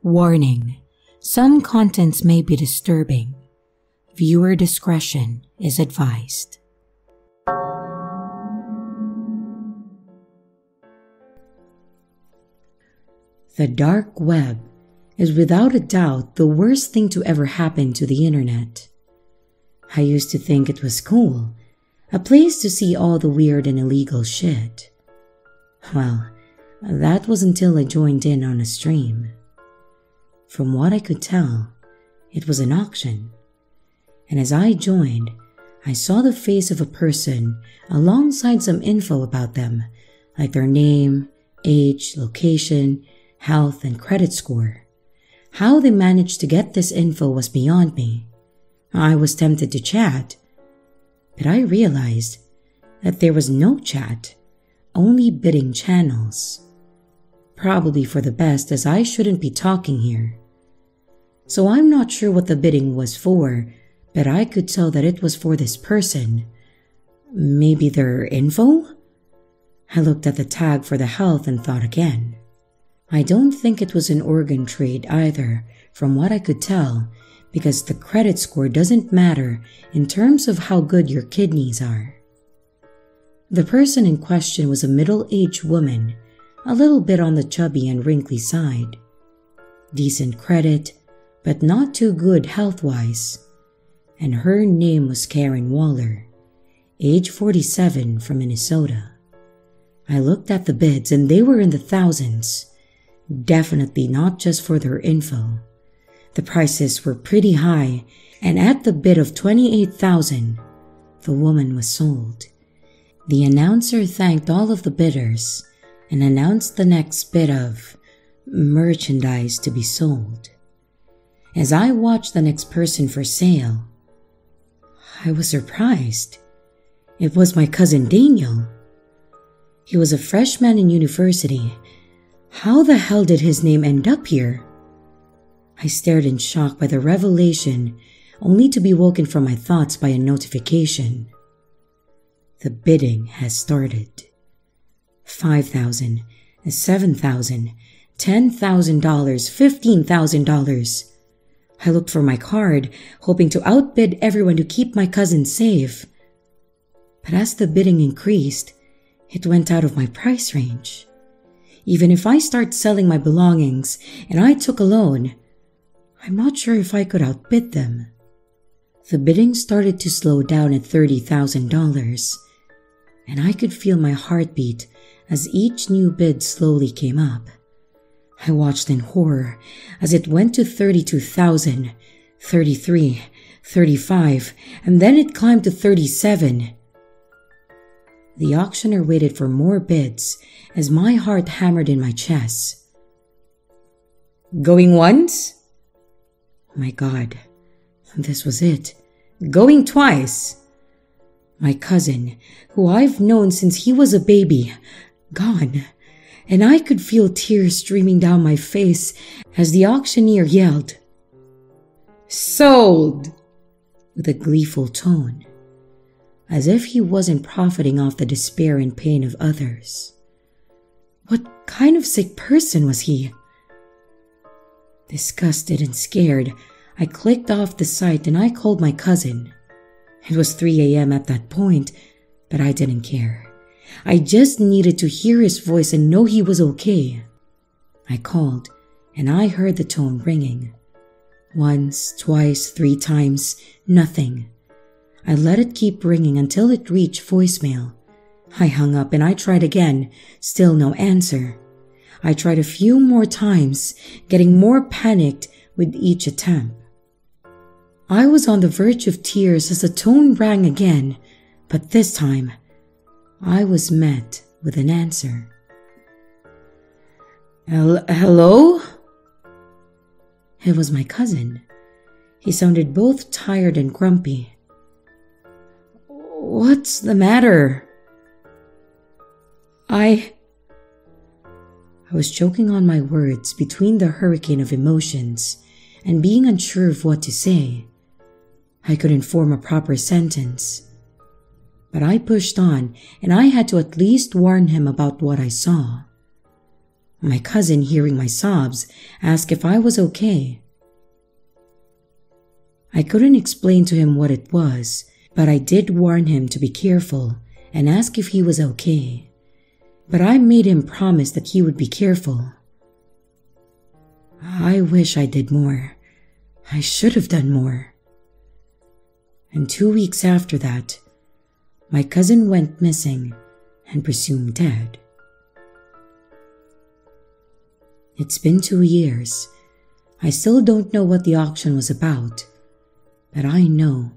Warning: some contents may be disturbing. Viewer discretion is advised. The dark web is without a doubt the worst thing to ever happen to the internet. I used to think it was cool, a place to see all the weird and illegal shit. Well, that was until I joined in on a stream. From what I could tell, it was an auction. And as I joined, I saw the face of a person alongside some info about them, like their name, age, location, health, and credit score. How they managed to get this info was beyond me. I was tempted to chat, but I realized that there was no chat, only bidding channels. Probably for the best, as I shouldn't be talking here. So I'm not sure what the bidding was for, but I could tell that it was for this person. Maybe their info? I looked at the tag for the health and thought again. I don't think it was an organ trade either, from what I could tell, because the credit score doesn't matter in terms of how good your kidneys are. The person in question was a middle-aged woman, a little bit on the chubby and wrinkly side. Decent credit, but not too good health-wise. And her name was Karen Waller, age 47, from Minnesota. I looked at the bids and they were in the thousands. Definitely not just for their info. The prices were pretty high, and at the bid of $28,000, the woman was sold. The announcer thanked all of the bidders and announced the next bid of merchandise to be sold. As I watched the next person for sale, I was surprised. It was my cousin Daniel. He was a freshman in university. How the hell did his name end up here? I stared in shock by the revelation, only to be woken from my thoughts by a notification. The bidding has started. $5,000, $7,000, $10,000, $15,000. I looked for my card, hoping to outbid everyone to keep my cousin safe. But as the bidding increased, it went out of my price range. Even if I start selling my belongings and I took a loan, I'm not sure if I could outbid them. The bidding started to slow down at $30,000, and I could feel my heartbeat as each new bid slowly came up. I watched in horror as it went to $32,000, $33,000, $35,000, and then it climbed to $37,000. The auctioneer waited for more bids as my heart hammered in my chest. Going once? My God, this was it. Going twice. My cousin, who I've known since he was a baby, gone. And I could feel tears streaming down my face as the auctioneer yelled, "Sold!" with a gleeful tone, as if he wasn't profiting off the despair and pain of others. What kind of sick person was he? Disgusted and scared, I clicked off the site and I called my cousin. It was 3 a.m. at that point, but I didn't care. I just needed to hear his voice and know he was okay. I called, and I heard the tone ringing. Once, twice, 3 times, nothing. I let it keep ringing until it reached voicemail. I hung up and I tried again, still no answer. I tried a few more times, getting more panicked with each attempt. I was on the verge of tears as the tone rang again, but this time, I was met with an answer. Hello? It was my cousin. He sounded both tired and grumpy. What's the matter? I was choking on my words between the hurricane of emotions and being unsure of what to say. I couldn't form a proper sentence. But I pushed on, and I had to at least warn him about what I saw. My cousin, hearing my sobs, asked if I was okay. I couldn't explain to him what it was, but I did warn him to be careful and ask if he was okay. But I made him promise that he would be careful. I wish I did more. I should have done more. And 2 weeks after that, my cousin went missing and presumed dead. It's been 2 years. I still don't know what the auction was about, but I know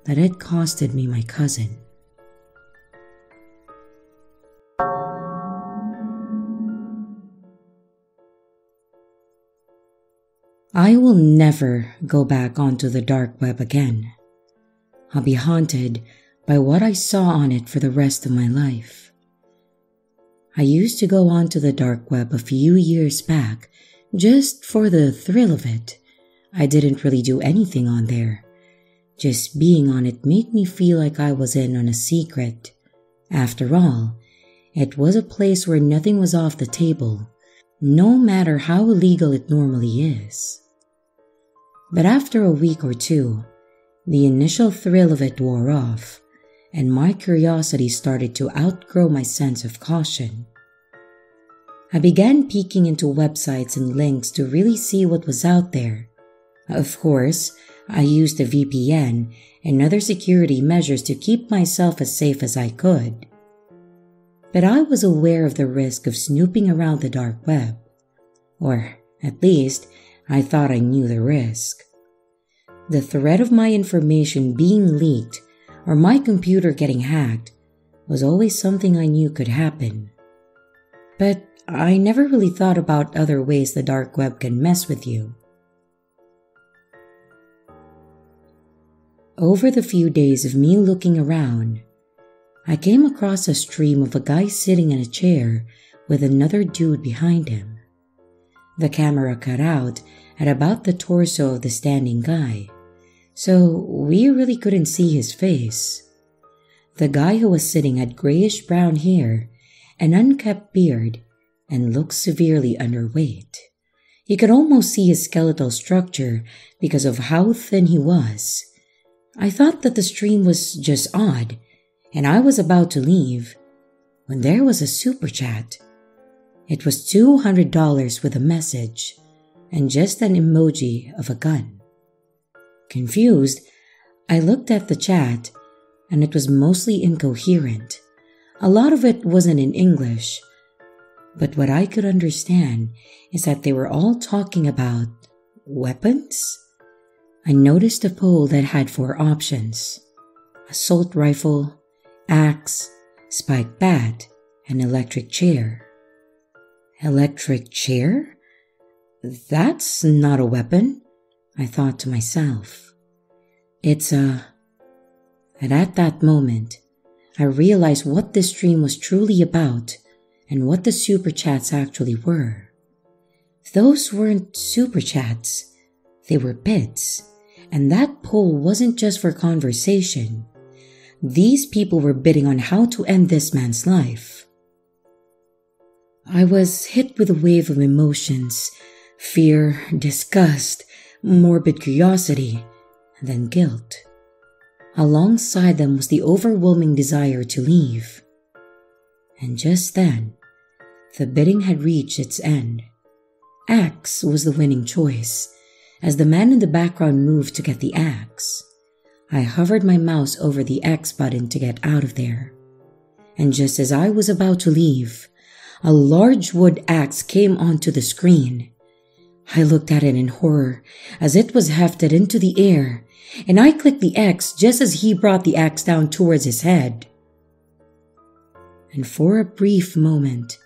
that it costed me my cousin. I will never go back onto the dark web again. I'll be haunted by what I saw on it for the rest of my life. I used to go onto the dark web a few years back just for the thrill of it. I didn't really do anything on there. Just being on it made me feel like I was in on a secret. After all, it was a place where nothing was off the table, no matter how illegal it normally is. But after a week or two, the initial thrill of it wore off, and my curiosity started to outgrow my sense of caution. I began peeking into websites and links to really see what was out there. Of course, I used a VPN and other security measures to keep myself as safe as I could. But I was aware of the risk of snooping around the dark web. Or, at least, I thought I knew the risk. The threat of my information being leaked or my computer getting hacked was always something I knew could happen. But I never really thought about other ways the dark web can mess with you. Over the few days of me looking around, I came across a stream of a guy sitting in a chair with another dude behind him. The camera cut out at about the torso of the standing guy, so we really couldn't see his face. The guy who was sitting had grayish-brown hair, an unkempt beard, and looked severely underweight. You could almost see his skeletal structure because of how thin he was. I thought that the stream was just odd, and I was about to leave when there was a super chat. It was $200 with a message and just an emoji of a gun. Confused, I looked at the chat and it was mostly incoherent. A lot of it wasn't in English, but what I could understand is that they were all talking about weapons. I noticed a poll that had 4 options: assault rifle, axe, spike bat, and electric chair. Electric chair? That's not a weapon, I thought to myself. And at that moment, I realized what this stream was truly about and what the super chats actually were. Those weren't super chats, they were bits, and that poll wasn't just for conversation. These people were bidding on how to end this man's life. I was hit with a wave of emotions: fear, disgust, morbid curiosity, and then guilt. Alongside them was the overwhelming desire to leave. And just then, the bidding had reached its end. Axe was the winning choice, as the man in the background moved to get the axe. I hovered my mouse over the X button to get out of there. And just as I was about to leave, a large wood axe came onto the screen. I looked at it in horror as it was hefted into the air, and I clicked the X just as he brought the axe down towards his head. And for a brief moment,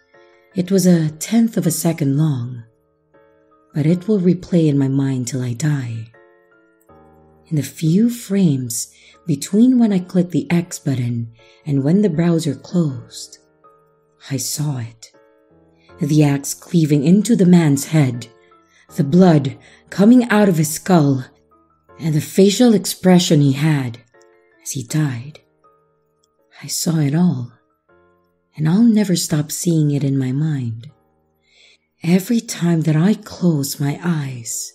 it was a 1/10 of a second long, but it will replay in my mind till I die. In the few frames between when I clicked the X button and when the browser closed, I saw it. The axe cleaving into the man's head, the blood coming out of his skull, and the facial expression he had as he died. I saw it all, and I'll never stop seeing it in my mind. Every time that I closed my eyes,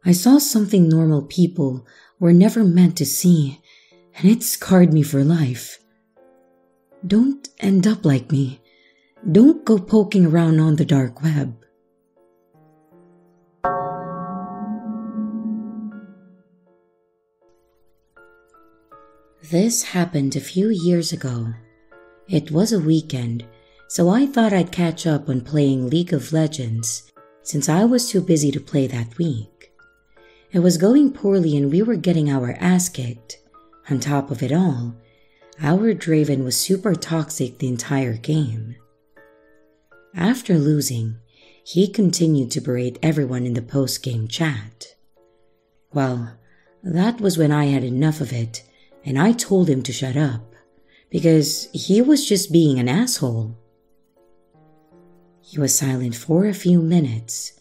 I saw something normal people were never meant to see, and it scarred me for life. Don't end up like me. Don't go poking around on the dark web. This happened a few years ago. It was a weekend, so I thought I'd catch up on playing League of Legends since I was too busy to play that week. It was going poorly and we were getting our ass kicked. On top of it all, our Draven was super toxic the entire game. After losing, he continued to berate everyone in the post-game chat. Well, that was when I had enough of it, and I told him to shut up, because he was just being an asshole. He was silent for a few minutes,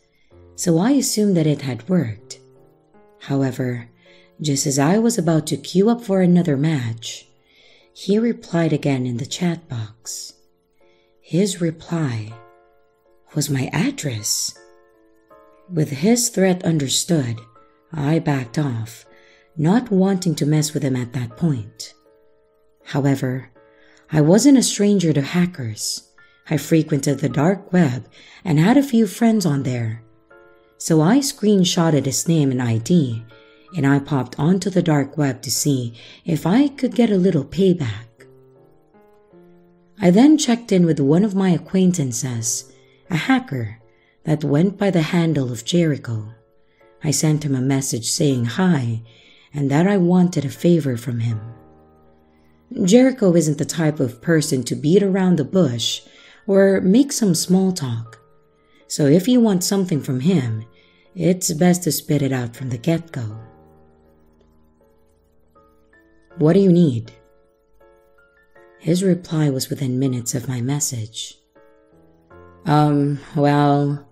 so I assumed that it had worked. However, just as I was about to queue up for another match, he replied again in the chat box. His reply was my address. With his threat understood, I backed off, not wanting to mess with him at that point. However, I wasn't a stranger to hackers. I frequented the dark web and had a few friends on there. So I screenshotted his name and ID, and I popped onto the dark web to see if I could get a little payback. I then checked in with one of my acquaintances, a hacker that went by the handle of Jericho. I sent him a message saying hi and that I wanted a favor from him. Jericho isn't the type of person to beat around the bush or make some small talk. So if you want something from him, it's best to spit it out from the get-go. What do you need? His reply was within minutes of my message. Well,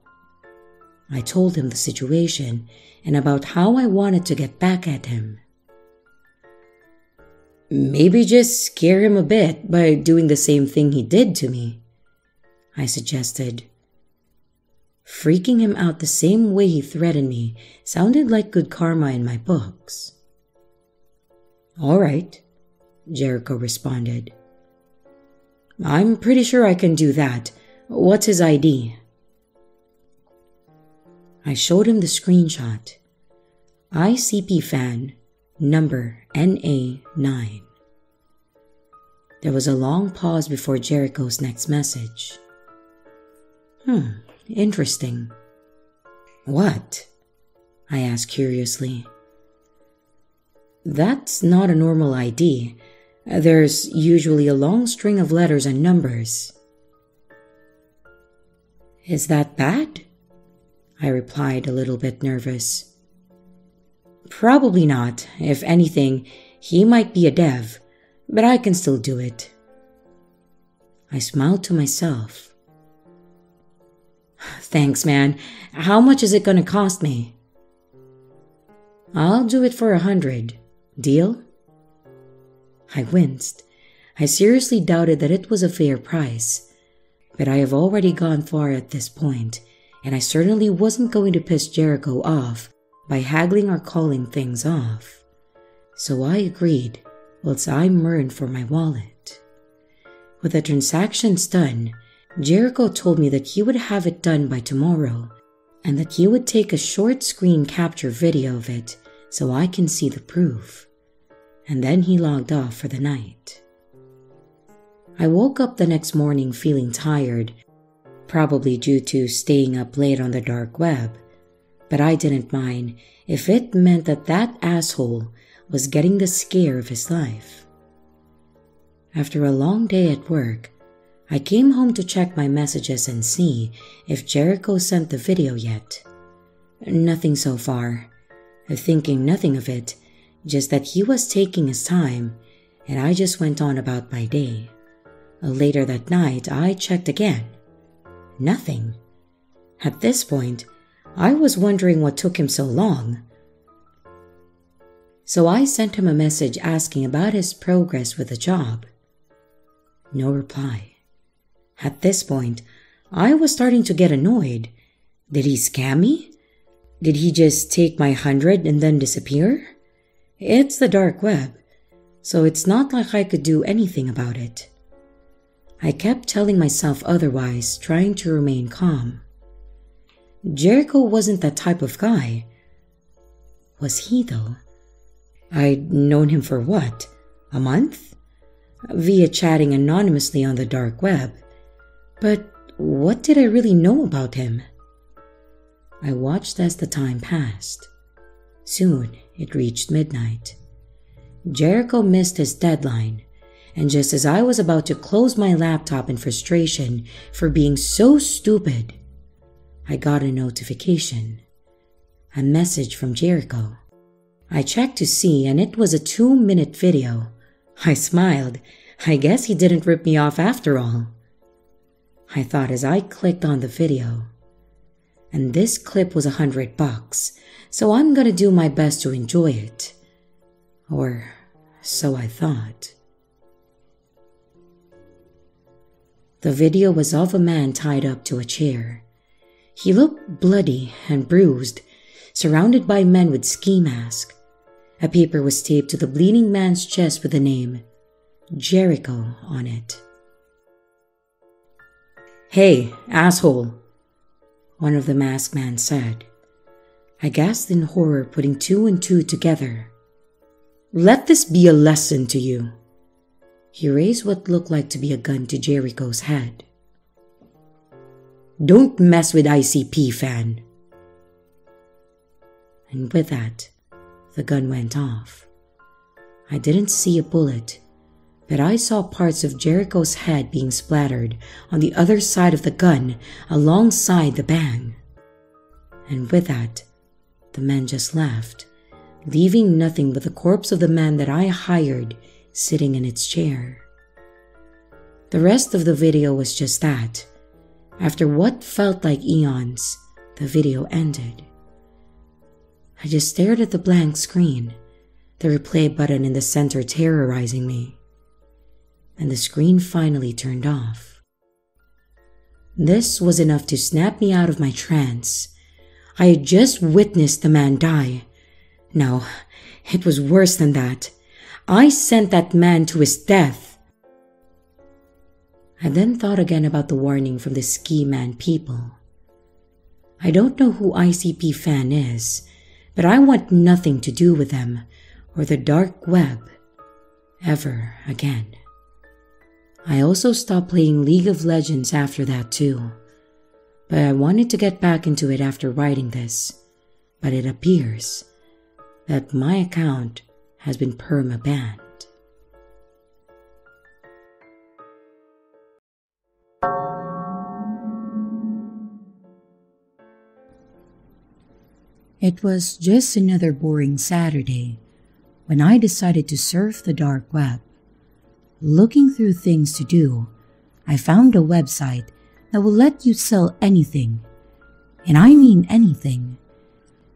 I told him the situation and about how I wanted to get back at him. Maybe just scare him a bit by doing the same thing he did to me, I suggested. Freaking him out the same way he threatened me sounded like good karma in my books. All right, Jericho responded. I'm pretty sure I can do that. What's his ID? I showed him the screenshot. ICP fan, number NA9. There was a long pause before Jericho's next message. Interesting. What? I asked curiously. That's not a normal ID. There's usually a long string of letters and numbers. Is that bad? I replied, a little bit nervous. Probably not. If anything, he might be a dev, but I can still do it. I smiled to myself. Thanks, man. How much is it gonna cost me? I'll do it for 100. Deal? I winced. I seriously doubted that it was a fair price, but I have already gone far at this point, and I certainly wasn't going to piss Jericho off by haggling or calling things off. So I agreed, whilst I yearned for my wallet. With the transactions done, Jericho told me that he would have it done by tomorrow, and that he would take a short screen capture video of it so I can see the proof. And then he logged off for the night. I woke up the next morning feeling tired, probably due to staying up late on the dark web, but I didn't mind if it meant that that asshole was getting the scare of his life. After a long day at work, I came home to check my messages and see if Jericho sent the video yet. Nothing so far. Thinking nothing of it, just that he was taking his time, and I just went on about my day. Later that night, I checked again. Nothing. At this point, I was wondering what took him so long. So I sent him a message asking about his progress with the job. No reply. At this point, I was starting to get annoyed. Did he scam me? Did he just take my 100 and then disappear? It's the dark web, so it's not like I could do anything about it. I kept telling myself otherwise, trying to remain calm. Jericho wasn't that type of guy. Was he though? I'd known him for what? A month? Via chatting anonymously on the dark web. But what did I really know about him? I watched as the time passed. Soon it reached midnight. Jericho missed his deadline, and just as I was about to close my laptop in frustration for being so stupid, I got a notification. A message from Jericho. I checked to see, and it was a 2-minute video. I smiled. I guess he didn't rip me off after all. I thought as I clicked on the video. And this clip was $100, so I'm gonna do my best to enjoy it. Or so I thought. The video was of a man tied up to a chair. He looked bloody and bruised, surrounded by men with ski masks. A paper was taped to the bleeding man's chest with the name Jericho on it. "Hey, asshole," one of the masked men said. I gasped in horror, putting 2 and 2 together. "Let this be a lesson to you." He raised what looked like to be a gun to Jericho's head. "Don't mess with ICP, fan." And with that, the gun went off. I didn't see a bullet, but I saw parts of Jericho's head being splattered on the other side of the gun alongside the bang. And with that, the man just left, leaving nothing but the corpse of the man that I hired sitting in its chair. The rest of the video was just that. After what felt like eons, the video ended. I just stared at the blank screen, the replay button in the center terrorizing me. And the screen finally turned off. This was enough to snap me out of my trance. I had just witnessed the man die. No, it was worse than that. I sent that man to his death. I then thought again about the warning from the ski man people. I don't know who ICP fan is, but I want nothing to do with them or the dark web ever again. I also stopped playing League of Legends after that too, but I wanted to get back into it after writing this, but it appears that my account has been perma-banned. It was just another boring Saturday when I decided to surf the dark web. Looking through things to do, I found a website that will let you sell anything, and I mean anything.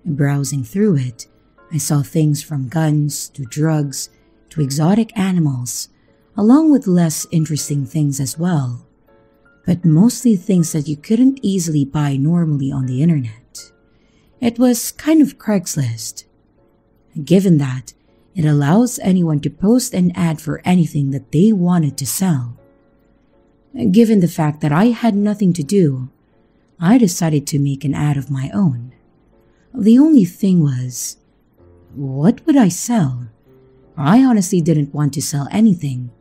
Browsing through it, I saw things from guns to drugs to exotic animals, along with less interesting things as well, but mostly things that you couldn't easily buy normally on the internet. It was kind of Craigslist. Given that, it allows anyone to post an ad for anything that they wanted to sell. Given the fact that I had nothing to do, I decided to make an ad of my own. The only thing was, what would I sell? I honestly didn't want to sell anything.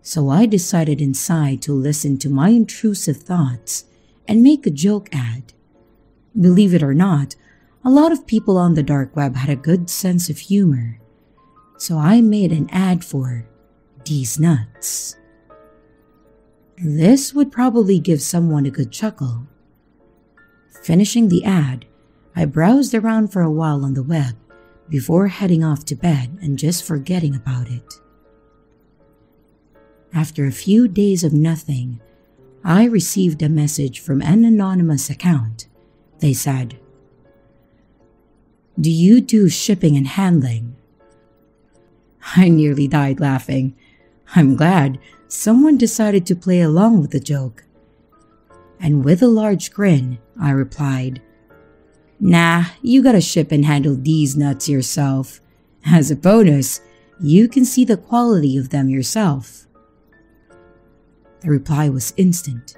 So I decided inside to listen to my intrusive thoughts and make a joke ad. Believe it or not, a lot of people on the dark web had a good sense of humor. So I made an ad for these nuts. This would probably give someone a good chuckle. Finishing the ad, I browsed around for a while on the web before heading off to bed and just forgetting about it. After a few days of nothing, I received a message from an anonymous account. They said, "Do you do shipping and handling?" I nearly died laughing. I'm glad someone decided to play along with the joke. and with a large grin, I replied, "Nah, you gotta ship and handle these nuts yourself. As a bonus, you can see the quality of them yourself." The reply was instant.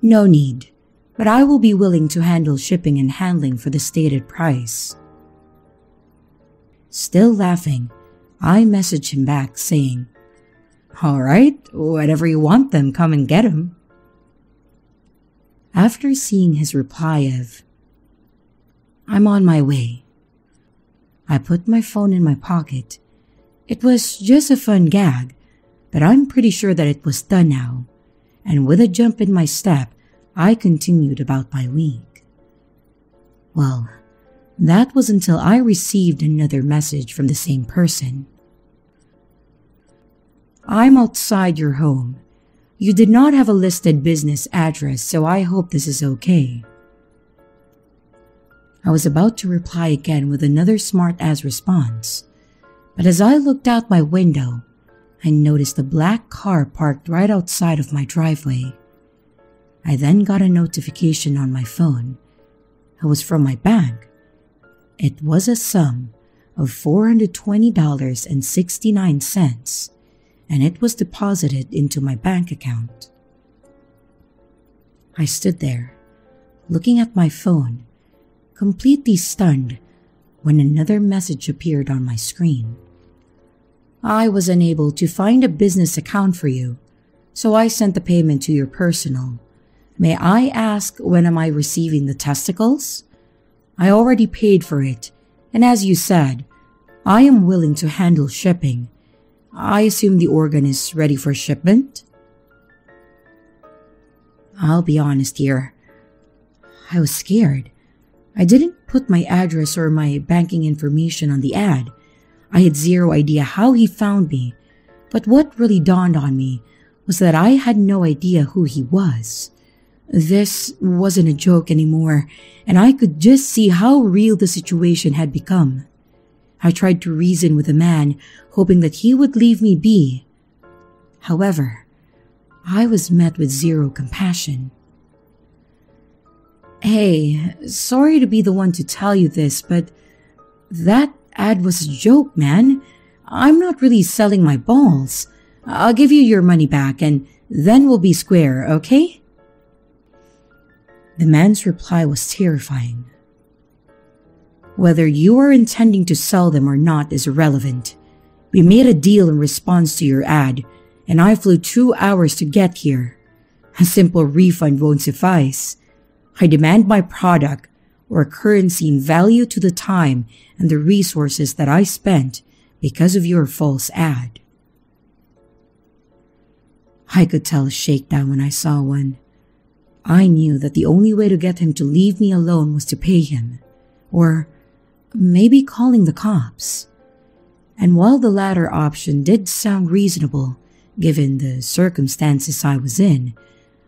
"No need, but I will be willing to handle shipping and handling for the stated price." Still laughing, I messaged him back saying, "Alright, whatever you want then, come and get 'em." After seeing his reply of, "I'm on my way," I put my phone in my pocket. It was just a fun gag, but I'm pretty sure that it was done now, and with a jump in my step, I continued about my week. Well, that was until I received another message from the same person. "I'm outside your home. You did not have a listed business address, so I hope this is okay." I was about to reply again with another smart-ass response, but as I looked out my window, I noticed a black car parked right outside of my driveway. I then got a notification on my phone. It was from my bank. It was a sum of $420.69, and it was deposited into my bank account. I stood there, looking at my phone, completely stunned, when another message appeared on my screen. "I was unable to find a business account for you, so I sent the payment to your personal. May I ask, when am I receiving the testicles? I already paid for it, and as you said, I am willing to handle shipping. I assume the organ is ready for shipment?" I'll be honest here. I was scared. I didn't put my address or my banking information on the ad. I had zero idea how he found me, but what really dawned on me was that I had no idea who he was. This wasn't a joke anymore, and I could just see how real the situation had become. I tried to reason with the man, hoping that he would leave me be. However, I was met with zero compassion. "Hey, sorry to be the one to tell you this, but that ad was a joke, man. I'm not really selling my balls. I'll give you your money back and then we'll be square, okay?" The man's reply was terrifying. "Whether you are intending to sell them or not is irrelevant. We made a deal in response to your ad, and I flew 2 hours to get here. A simple refund won't suffice. I demand my product, or currency in value to the time and the resources that I spent because of your false ad." I could tell a shakedown when I saw one. I knew that the only way to get him to leave me alone was to pay him, or maybe calling the cops. And while the latter option did sound reasonable, given the circumstances I was in,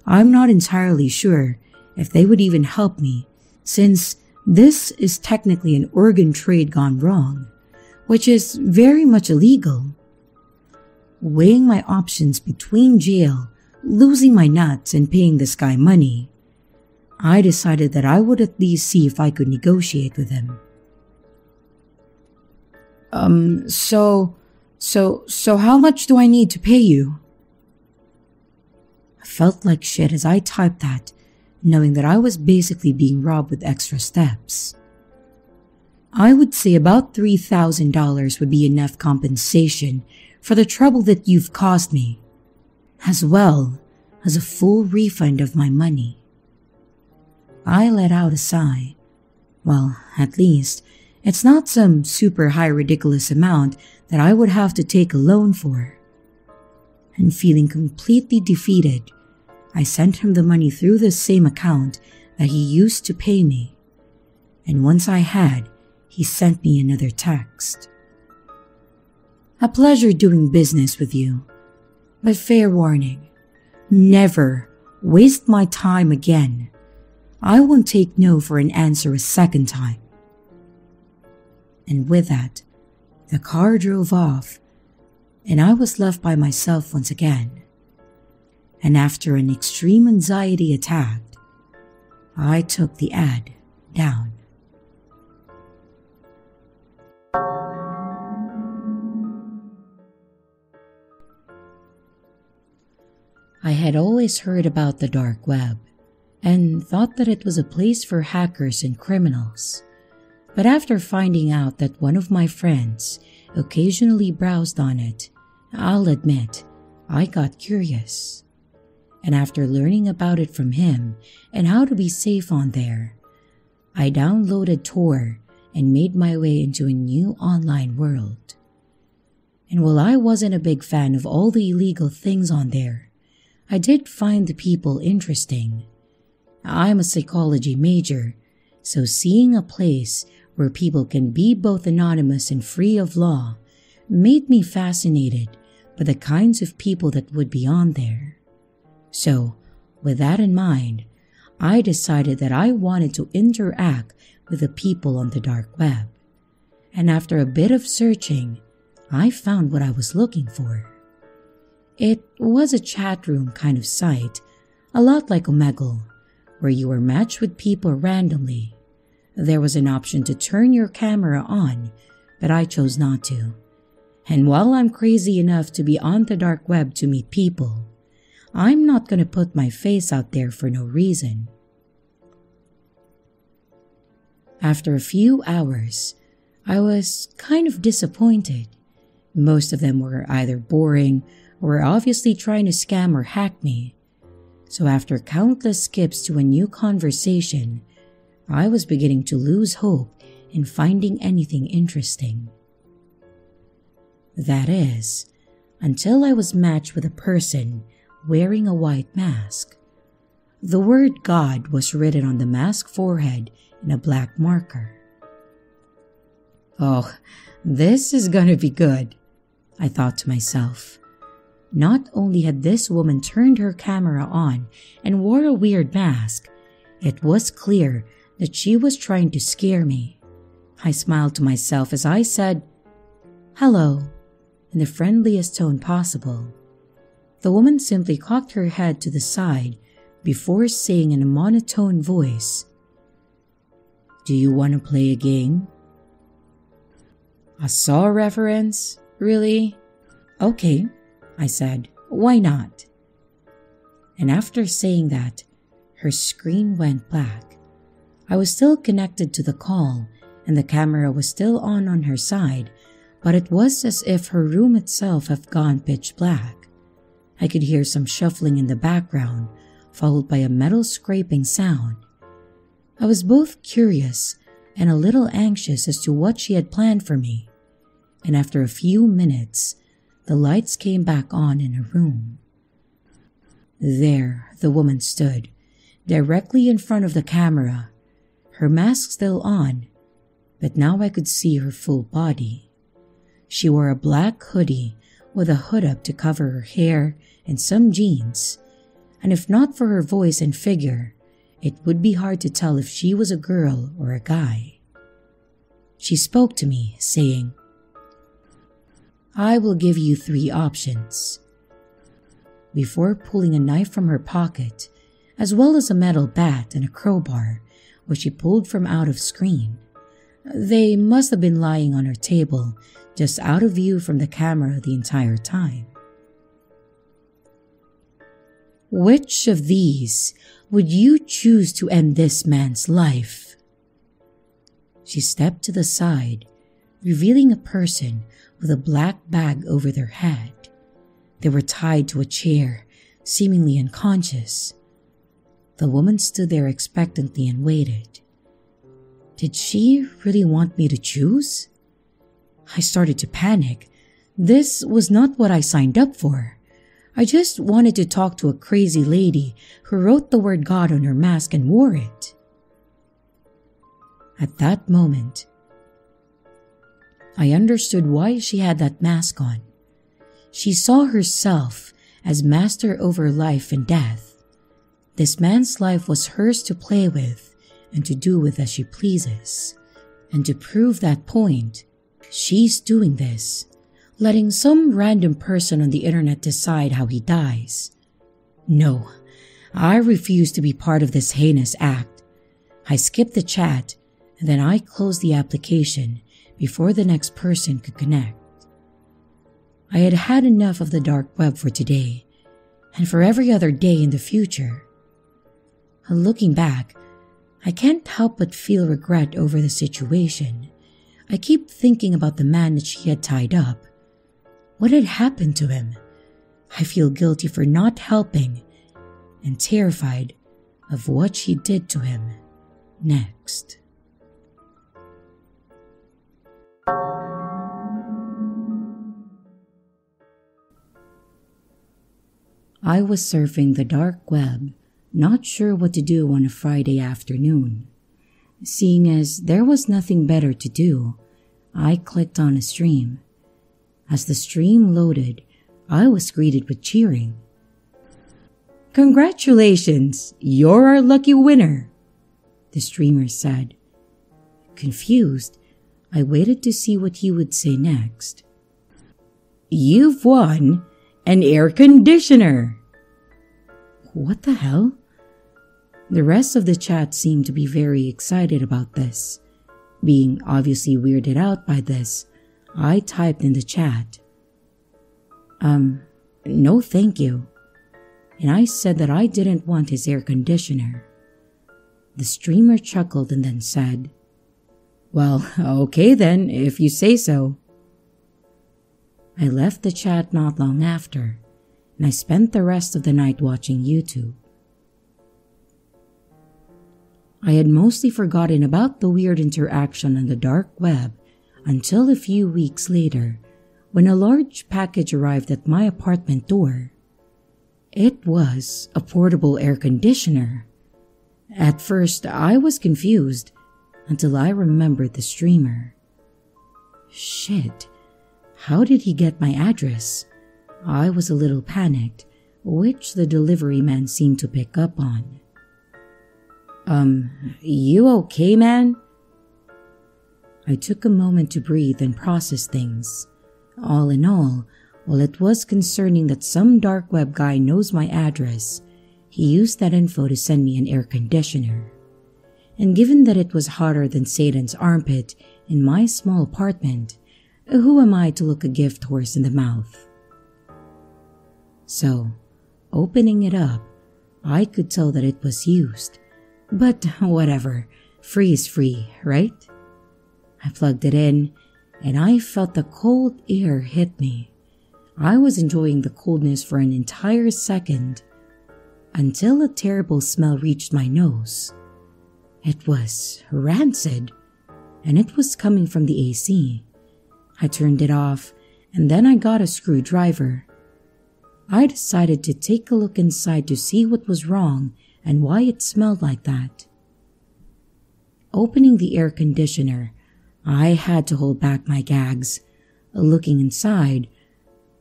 I'm not entirely sure if they would even help me, since this is technically an organ trade gone wrong, which is very much illegal. Weighing my options between jail, losing my nuts, and paying this guy money, I decided that I would at least see if I could negotiate with him. So how much do I need to pay you?" I felt like shit as I typed that, knowing that I was basically being robbed with extra steps. "I would say about $3,000 would be enough compensation for the trouble that you've caused me, as well as a full refund of my money." I let out a sigh. Well, at least, it's not some super high ridiculous amount that I would have to take a loan for. And feeling completely defeated, I sent him the money through the same account that he used to pay me. And once I had, he sent me another text. "A pleasure doing business with you, but fair warning, never waste my time again. I won't take no for an answer a second time." And with that, the car drove off, and I was left by myself once again. and after an extreme anxiety attack, I took the ad down. I had always heard about the dark web and thought that it was a place for hackers and criminals. But after finding out that one of my friends occasionally browsed on it, I'll admit, I got curious. And after learning about it from him and how to be safe on there, I downloaded Tor and made my way into a new online world. And while I wasn't a big fan of all the illegal things on there, I did find the people interesting. I'm a psychology major, so seeing a place where people can be both anonymous and free of law made me fascinated by the kinds of people that would be on there. So, with that in mind, I decided that I wanted to interact with the people on the dark web. And after a bit of searching, I found what I was looking for. It was a chat room kind of site, a lot like Omegle, where you were matched with people randomly. There was an option to turn your camera on, but I chose not to. And while I'm crazy enough to be on the dark web to meet people, I'm not going to put my face out there for no reason. After a few hours, I was kind of disappointed. Most of them were either boring or were obviously trying to scam or hack me. So after countless skips to a new conversation, I was beginning to lose hope in finding anything interesting. That is, until I was matched with a person wearing a white mask. The word God was written on the mask forehead in a black marker. Oh, this is gonna be good, I thought to myself. Not only had this woman turned her camera on and wore a weird mask, it was clear that she was trying to scare me. I smiled to myself as I said, "Hello," in the friendliest tone possible. The woman simply cocked her head to the side before saying in a monotone voice, "Do you want to play a game?" A Saw reference? Really? Okay, I said, "Why not?" And after saying that, her screen went black. I was still connected to the call and the camera was still on her side, but it was as if her room itself had gone pitch black. I could hear some shuffling in the background, followed by a metal scraping sound. I was both curious and a little anxious as to what she had planned for me. And after a few minutes, the lights came back on in her room. There, the woman stood, directly in front of the camera, her mask still on, but now I could see her full body. She wore a black hoodie with a hood up to cover her hair and some jeans, and if not for her voice and figure, it would be hard to tell if she was a girl or a guy. She spoke to me, saying, "I will give you 3 options," before pulling a knife from her pocket, as well as a metal bat and a crowbar, which she pulled from out of screen. They must have been lying on her table, just out of view from the camera the entire time. "Which of these would you choose to end this man's life?" She stepped to the side, revealing a person with a black bag over their head. They were tied to a chair, seemingly unconscious. The woman stood there expectantly and waited. Did she really want me to choose? I started to panic. This was not what I signed up for. I just wanted to talk to a crazy lady who wrote the word God on her mask and wore it. At that moment, I understood why she had that mask on. She saw herself as master over life and death. This man's life was hers to play with and to do with as she pleases. And to prove that point, she's doing this, letting some random person on the internet decide how he dies. No, I refuse to be part of this heinous act. I skipped the chat and then I closed the application before the next person could connect. I had had enough of the dark web for today and for every other day in the future. Looking back, I can't help but feel regret over the situation. I keep thinking about the man that she had tied up. What had happened to him? I feel guilty for not helping and terrified of what she did to him next. I was surfing the dark web, not sure what to do on a Friday afternoon. Seeing as there was nothing better to do, I clicked on a stream. As the stream loaded, I was greeted with cheering. "Congratulations, you're our lucky winner," the streamer said. Confused, I waited to see what he would say next. "You've won an air conditioner." What the hell? The rest of the chat seemed to be very excited about this. Being obviously weirded out by this, I typed in the chat, "No thank you." And I said that I didn't want his air conditioner. The streamer chuckled and then said, "Well, okay then, if you say so." I left the chat not long after, and I spent the rest of the night watching YouTube. I had mostly forgotten about the weird interaction on the dark web until a few weeks later, when a large package arrived at my apartment door. It was a portable air conditioner. At first, I was confused until I remembered the streamer. Shit, how did he get my address? I was a little panicked, which the delivery man seemed to pick up on. You okay, man?" I took a moment to breathe and process things. All in all, while it was concerning that some dark web guy knows my address, he used that info to send me an air conditioner. And given that it was hotter than Satan's armpit in my small apartment, who am I to look a gift horse in the mouth? So, opening it up, I could tell that it was used. But whatever, free is free, right? I plugged it in, and I felt the cold air hit me. I was enjoying the coldness for an entire second, until a terrible smell reached my nose. It was rancid, and it was coming from the AC. I turned it off, and then I got a screwdriver. I decided to take a look inside to see what was wrong and why it smelled like that. Opening the air conditioner, I had to hold back my gags. Looking inside,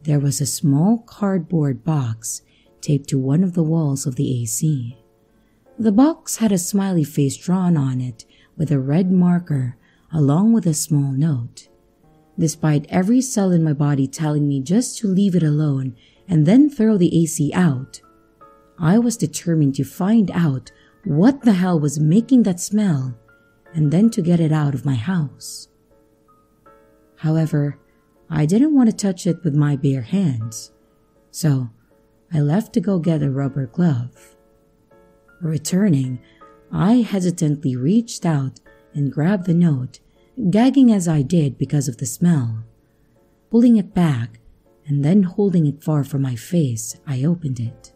there was a small cardboard box taped to one of the walls of the AC. The box had a smiley face drawn on it with a red marker along with a small note. Despite every cell in my body telling me just to leave it alone and then throw the AC out, I was determined to find out what the hell was making that smell and then to get it out of my house. However, I didn't want to touch it with my bare hands, so I left to go get a rubber glove. Returning, I hesitantly reached out and grabbed the note, gagging as I did because of the smell. Pulling it back and then holding it far from my face, I opened it.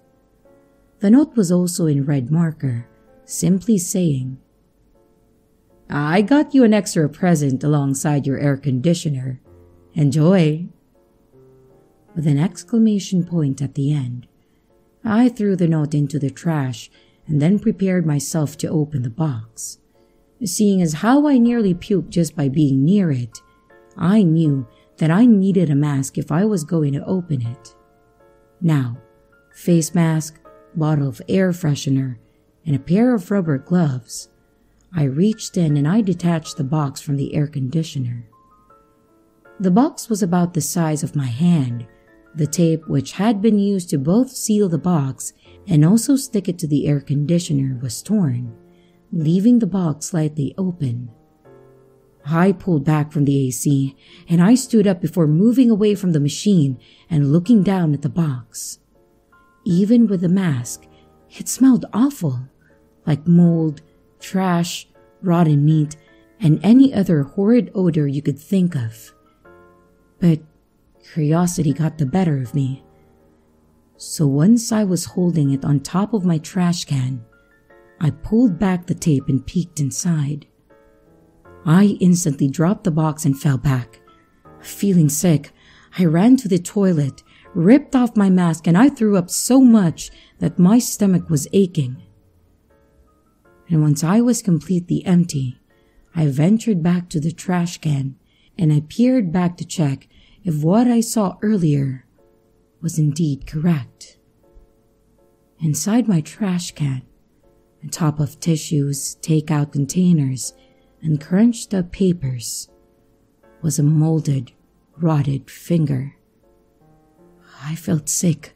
The note was also in red marker, simply saying, "I got you an extra present alongside your air conditioner. Enjoy!" With an exclamation point at the end, I threw the note into the trash and then prepared myself to open the box. Seeing as how I nearly puked just by being near it, I knew that I needed a mask if I was going to open it. Now, face mask, bottle of air freshener, and a pair of rubber gloves, I reached in and I detached the box from the air conditioner. The box was about the size of my hand, The tape, which had been used to both seal the box and also stick it to the air conditioner, was torn, leaving the box slightly open. I pulled back from the AC, and I stood up before moving away from the machine and looking down at the box. Even with the mask, it smelled awful, like mold, trash, rotten meat, and any other horrid odor you could think of. But curiosity got the better of me. So once I was holding it on top of my trash can, I pulled back the tape and peeked inside. I instantly dropped the box and fell back. Feeling sick, I ran to the toilet, ripped off my mask, and I threw up so much that my stomach was aching. And once I was completely empty, I ventured back to the trash can and I peered back to check if what I saw earlier was indeed correct. Inside my trash can, on top of tissues, takeout containers, and crunched up papers, was a molded, rotted finger. I felt sick,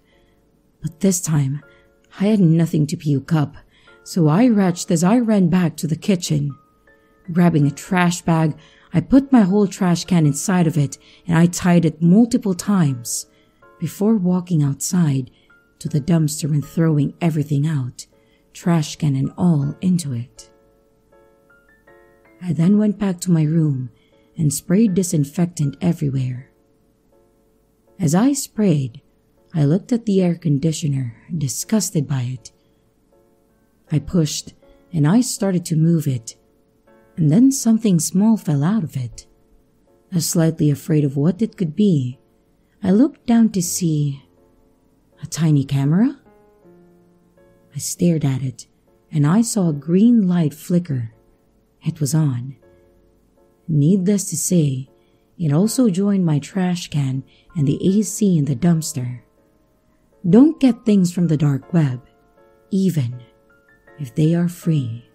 but this time I had nothing to puke up, so I retched as I ran back to the kitchen. Grabbing a trash bag, I put my whole trash can inside of it and I tied it multiple times before walking outside to the dumpster and throwing everything out, trash can and all, into it. I then went back to my room and sprayed disinfectant everywhere. As I sprayed, I looked at the air conditioner, disgusted by it. I pushed and I started to move it, and then something small fell out of it. Slightly afraid of what it could be, I looked down to see a tiny camera. I stared at it and I saw a green light flicker. It was on. Needless to say, it also joined my trash can and the AC in the dumpster. Don't get things from the dark web, even if they are free.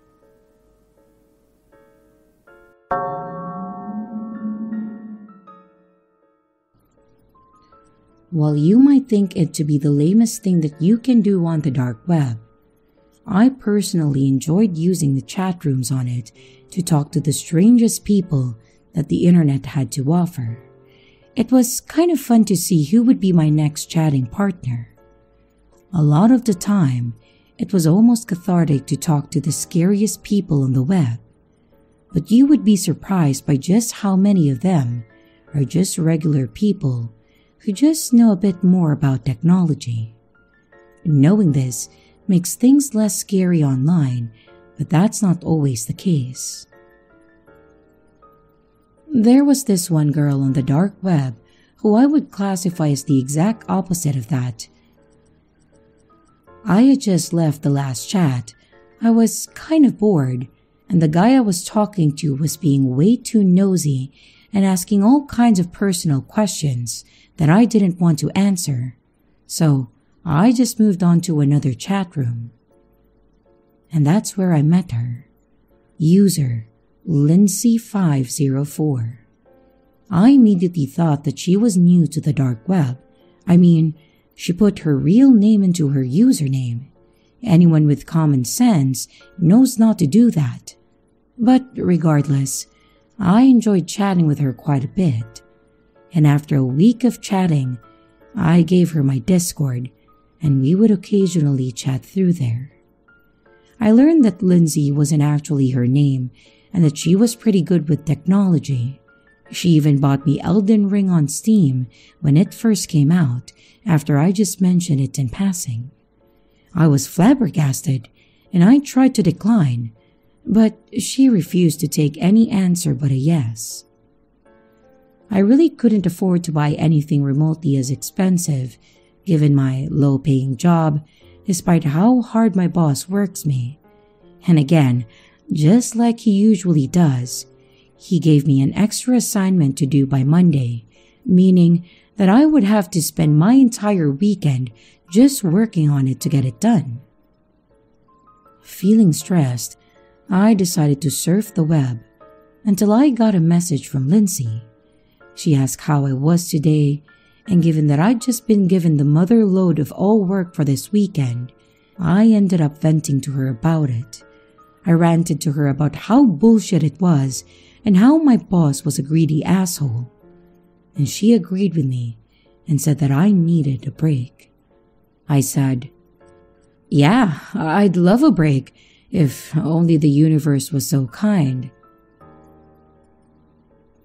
While you might think it to be the lamest thing that you can do on the dark web, I personally enjoyed using the chat rooms on it to talk to the strangest people that the internet had to offer. It was kind of fun to see who would be my next chatting partner. A lot of the time, it was almost cathartic to talk to the scariest people on the web, but you would be surprised by just how many of them are just regular people who just know a bit more about technology. Knowing this makes things less scary online, but that's not always the case. There was this one girl on the dark web who I would classify as the exact opposite of that. I had just left the last chat. I was kind of bored, and the guy I was talking to was being way too nosy and asking all kinds of personal questions that I didn't want to answer. So I just moved on to another chat room. And that's where I met her. User Lindsay504. I immediately thought that she was new to the dark web. I mean, she put her real name into her username. Anyone with common sense knows not to do that. But regardless, I enjoyed chatting with her quite a bit. And after a week of chatting, I gave her my Discord, and we would occasionally chat through there. I learned that Lindsay wasn't actually her name, and that she was pretty good with technology. She even bought me Elden Ring on Steam when it first came out, after I just mentioned it in passing. I was flabbergasted, and I tried to decline, but she refused to take any answer but a yes. I really couldn't afford to buy anything remotely as expensive, given my low-paying job, despite how hard my boss works me. And again, just like he usually does, he gave me an extra assignment to do by Monday, meaning that I would have to spend my entire weekend just working on it to get it done. Feeling stressed, I decided to surf the web until I got a message from Lindsay. She asked how I was today, and given that I'd just been given the mother load of all work for this weekend, I ended up venting to her about it. I ranted to her about how bullshit it was and how my boss was a greedy asshole. And she agreed with me and said that I needed a break. I said, "Yeah, I'd love a break if only the universe was so kind."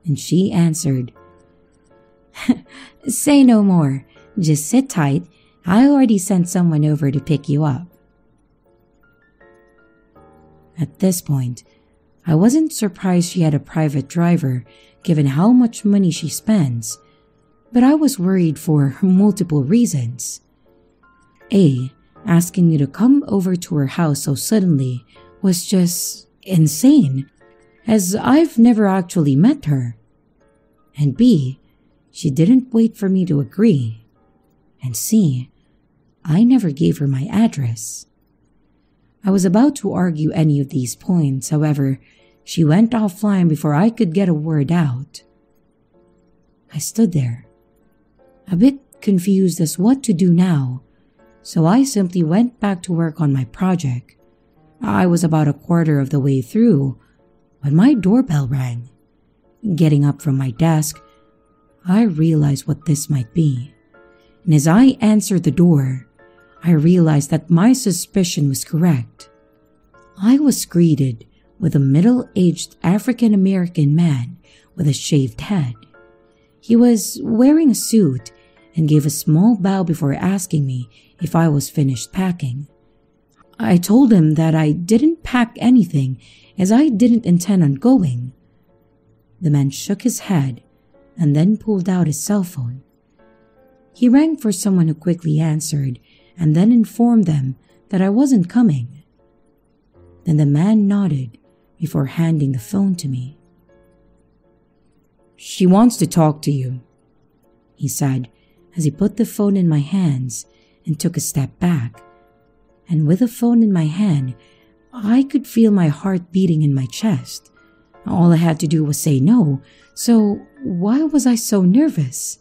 And she answered, "Say no more. Just sit tight. I already sent someone over to pick you up." At this point, I wasn't surprised she had a private driver given how much money she spends, but I was worried for multiple reasons. A, asking me to come over to her house so suddenly was just insane, as I've never actually met her. And B, she didn't wait for me to agree. And C, I never gave her my address. I was about to argue any of these points, however, she went offline before I could get a word out. I stood there, a bit confused as what to do now, so I simply went back to work on my project. I was about a quarter of the way through when my doorbell rang. Getting up from my desk, I realized what this might be, and as I answered the door, I realized that my suspicion was correct. I was greeted with a middle-aged African-American man with a shaved head. He was wearing a suit and gave a small bow before asking me if I was finished packing. I told him that I didn't pack anything as I didn't intend on going. The man shook his head and then pulled out his cell phone. He rang for someone who quickly answered and then informed them that I wasn't coming. Then the man nodded before handing the phone to me. "She wants to talk to you," he said as he put the phone in my hands and took a step back. And with the phone in my hand, I could feel my heart beating in my chest. All I had to do was say no, so why was I so nervous?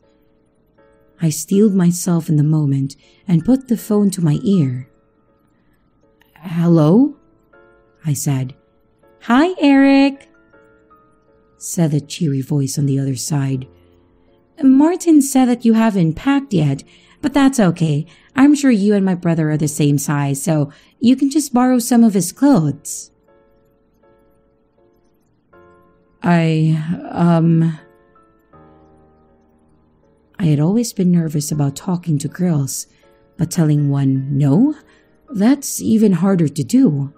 I steeled myself in the moment and put the phone to my ear. "Hello?" I said. "Hi, Eric," said the cheery voice on the other side. "Martin said that you haven't packed yet, but that's okay. I'm sure you and my brother are the same size, so you can just borrow some of his clothes." I had always been nervous about talking to girls, but telling one no? That's even harder to do.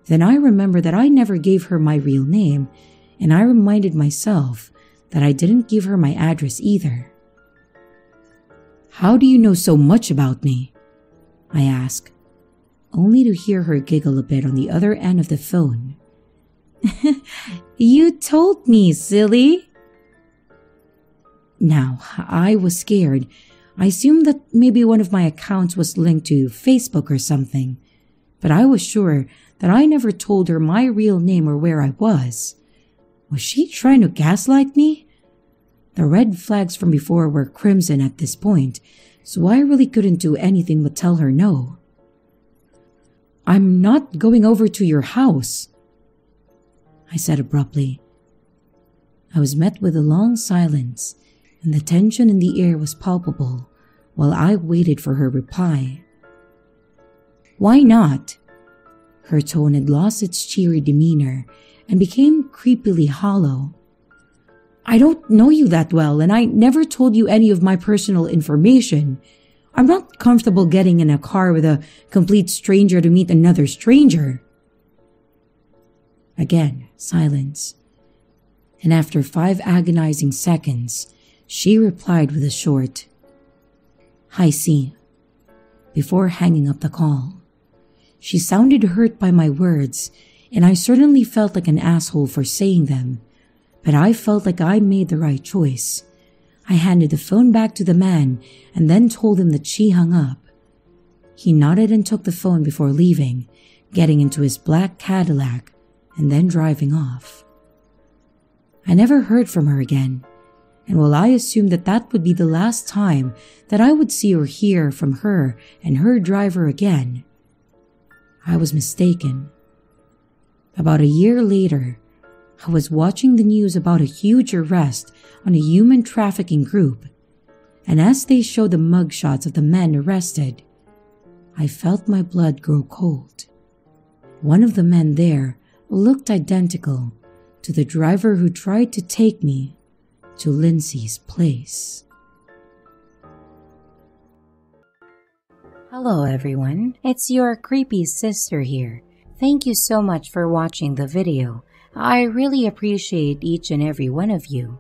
Then I remembered that I never gave her my real name, and I reminded myself that I didn't give her my address either. "How do you know so much about me?" I asked, only to hear her giggle a bit on the other end of the phone. "You told me, silly." Now, I was scared. I assumed that maybe one of my accounts was linked to Facebook or something, but I was sure that I never told her my real name or where I was. Was she trying to gaslight me? The red flags from before were crimson at this point, so I really couldn't do anything but tell her no. "I'm not going over to your house," I said abruptly. I was met with a long silence, and the tension in the air was palpable while I waited for her reply. "Why not?" Her tone had lost its cheery demeanor and became creepily hollow. "I don't know you that well, and I never told you any of my personal information. I'm not comfortable getting in a car with a complete stranger to meet another stranger." Again, silence. And after 5 agonizing seconds, she replied with a short, "Hi, C," before hanging up the call. She sounded hurt by my words, and I certainly felt like an asshole for saying them, but I felt like I made the right choice. I handed the phone back to the man and then told him that she hung up. He nodded and took the phone before leaving, getting into his black Cadillac and then driving off. I never heard from her again, And while I assumed that that would be the last time that I would see or hear from her and her driver again, I was mistaken. About a year later, I was watching the news about a huge arrest on a human trafficking group, and as they showed the mugshots of the men arrested, I felt my blood grow cold. One of the men there looked identical to the driver who tried to take me to Lindsay's place. Hello everyone, it's your creepy sister here. Thank you so much for watching the video. I really appreciate each and every one of you.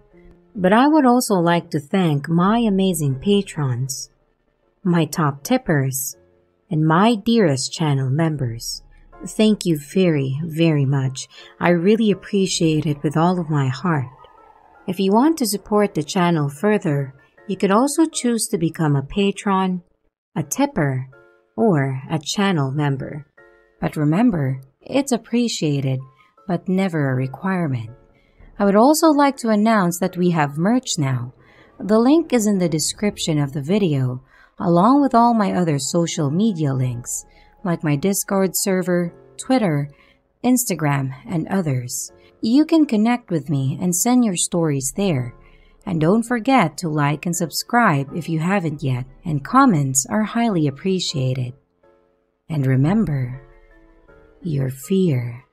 But I would also like to thank my amazing patrons, my top tippers, and my dearest channel members. Thank you very, very much. I really appreciate it with all of my heart. If you want to support the channel further, you could also choose to become a patron, a tipper, or a channel member. But remember, it's appreciated, but never a requirement. I would also like to announce that we have merch now. The link is in the description of the video, along with all my other social media links, like my Discord server, Twitter, Instagram, and others. You can connect with me and send your stories there. And don't forget to like and subscribe if you haven't yet, and comments are highly appreciated. And remember, your fear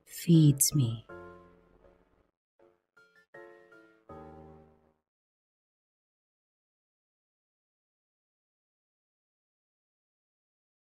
feeds me.